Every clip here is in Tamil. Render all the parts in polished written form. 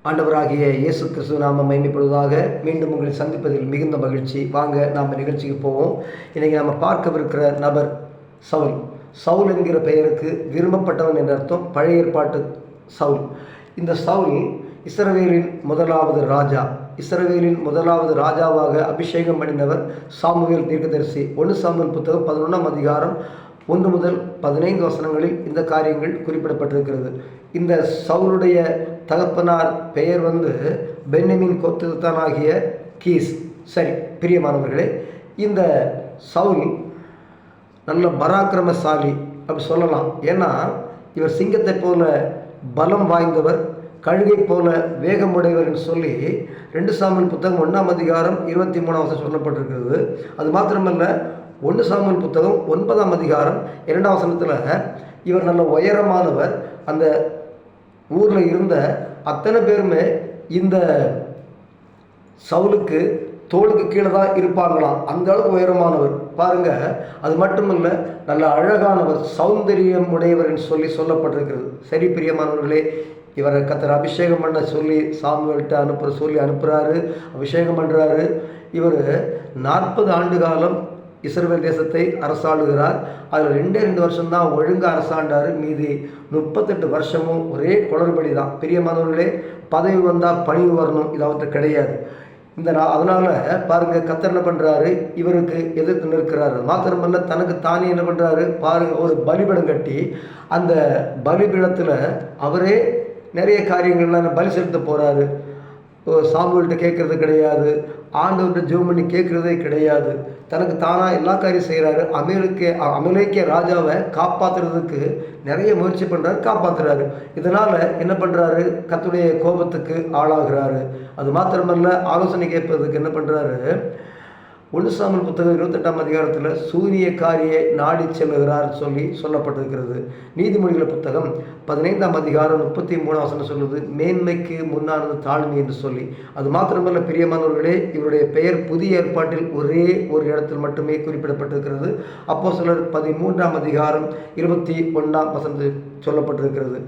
ஆண்டவராகிய இயேசு கிறிஸ்து நாம மகிமைப்படுவதாக. மீண்டும் உங்களை சந்திப்பதில் மிகுந்த மகிழ்ச்சி. வாங்க நாம் நிகழ்ச்சிக்கு போவோம். இன்றைக்கி நம்ம பார்க்கவிருக்கிற நபர் சவுல். சவுல் என்கிற பெயருக்கு விரும்பப்பட்டவன் என்ற அர்த்தம். பழைய ஏற்பாட்டு சவுல். இந்த சவுல் இஸ்ரவேலின் முதலாவது ராஜா. இஸ்ரவேலின் முதலாவது ராஜாவாக அபிஷேகம் பண்ணினவர் சாமுவேல் தீர்க்கதரிசி. 1 சாமுவேல் புத்தகம் 11ஆம் அதிகாரம் 1 முதல் 15 வசனங்களில் இந்த காரியங்கள் குறிப்பிடப்பட்டிருக்கிறது. இந்த சவுலுடைய தகப்பனார் பெயர் பென்யமீன் கோத்திரத்தானாகிய கீஸ். சரி, பிரியமானவர்களே, இந்த சவுல் நல்ல பராக்கிரமசாலி அப்படி சொல்லலாம். ஏன்னா இவர் சிங்கத்தை போல பலம் வாய்ந்தவர், கழுகை போல வேகமுடையவர் என்று சொல்லி 2 சாமுவேல் புத்தகம் 1ஆம் அதிகாரம் 23ஆம் வசனம் சொல்லப்பட்டிருக்கிறது. அது மாத்திரமல்ல, 1 சாமுவேல் புத்தகம் 9ஆம் அதிகாரம் 2ஆம் வசனத்தில் இவர் நல்ல உயரமானவர். அந்த ஊரில் இருந்த அத்தனை பேருமே இந்த சவுலுக்கு தோளுக்கு கீழே தான் இருப்பாங்களாம். அந்த அளவுக்கு உயரமானவர் பாருங்க. அது மட்டுமல்ல, நல்ல அழகானவர், சௌந்தரியம் உடையவர் என்று சொல்லப்பட்டிருக்கிறது. சரி பிரியமானவர்களே, இவரை கர்த்தர் அபிஷேகம் பண்ண சொல்லி சாமுவேல்கிட்ட அனுப்புகிறாரு, அபிஷேகம் பண்ணுறாரு. இவர் 40 ஆண்டு காலம் இஸ்ரவேல் தேசத்தை அரசாளுகிறார். அதில் 2 வருஷம்தான் ஒழுங்காக அரசாண்டார். மீதி 38 வருஷமும் ஒரே குளறுபடி தான். பிரியமானவர்களே, பதவி வந்தால் பணிவு வரணும், இது அவர்கிட்ட கிடையாது. அதனால் பாருங்கள், கர்த்தர் என்ன பண்ணுறாரு, இவருக்கு எதிர்த்து நிற்கிறாரு. மாத்திரமல்ல, தனக்கு தானே என்ன பண்ணுறாரு பாருங்கள், ஒரு பலிபீடம் கட்டி அந்த பலிபீடத்தில் அவரே நிறைய காரியங்கள்லாம் பலி செலுத்த போகிறாரு. சாமுவேல்கிட்ட கேட்குறது கிடையாது, ஆண்டவர்கிட்ட ஜெபம் பண்ணி கேட்குறதே கிடையாது. தனக்கு தானாக எல்லா காரியம் செய்கிறாரு. அமலேக்கிய ராஜாவை காப்பாற்றுறதுக்கு நிறைய முயற்சி பண்ணுறாரு, காப்பாற்றுறாரு. இதனால் என்ன பண்ணுறாரு, கர்த்தருடைய கோபத்துக்கு ஆளாகிறாரு. அது மாத்திரமல்ல, ஆலோசனை கேட்பதுக்கு என்ன பண்ணுறாரு, 1 சாமுவேல் புத்தகம் 28ஆம் அதிகாரத்தில் சூனியக்காரியை நாடி செல்லுகிறார் சொல்லப்பட்டிருக்கிறது. நீதிமொழிகள் புத்தகம் 15ஆம் அதிகாரம் 33ஆம் வசனம் சொல்லுது, மேன்மைக்கு முன்னானது தாழ்மை என்று சொல்லி. அது மாத்திரமல்ல பிரியமானவர்களே, இவருடைய பெயர் புதிய ஏற்பாட்டில் ஒரே ஒரு இடத்தில் மட்டுமே குறிப்பிடப்பட்டிருக்கிறது. அப்போஸ்தலர் 13ஆம் அதிகாரம் 21ஆம் வசனத்தில் சொல்லப்பட்டிருக்கிறது.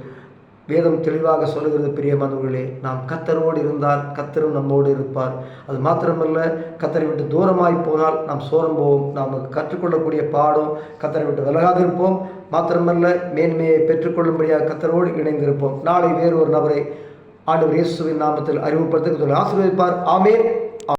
வேதம் தெளிவாக சொல்லுகிறது பிரியமானவர்களே, நாம் கர்த்தரோடு இருந்தால் கர்த்தரும் நம்மோடு இருப்பார். அது மாத்திரமல்ல, கர்த்தரை விட்டு தூரமாய் போனால் நாம் சோரம் போவோம். நாம் கற்றுக்கொள்ளக்கூடிய பாடம், கர்த்தரை விட்டு விலகாதிருப்போம். மாத்திரமல்ல, மேன்மையை பெற்றுக்கொள்ளும்படியாக கர்த்தரோடு இணைந்திருப்போம். நாளை வேறு ஒரு நபரை ஆண்டவர் இயேசுவின் நாமத்தில் அறிமுகப்படுத்த ஆசீர்வதிப்பார். ஆமென்.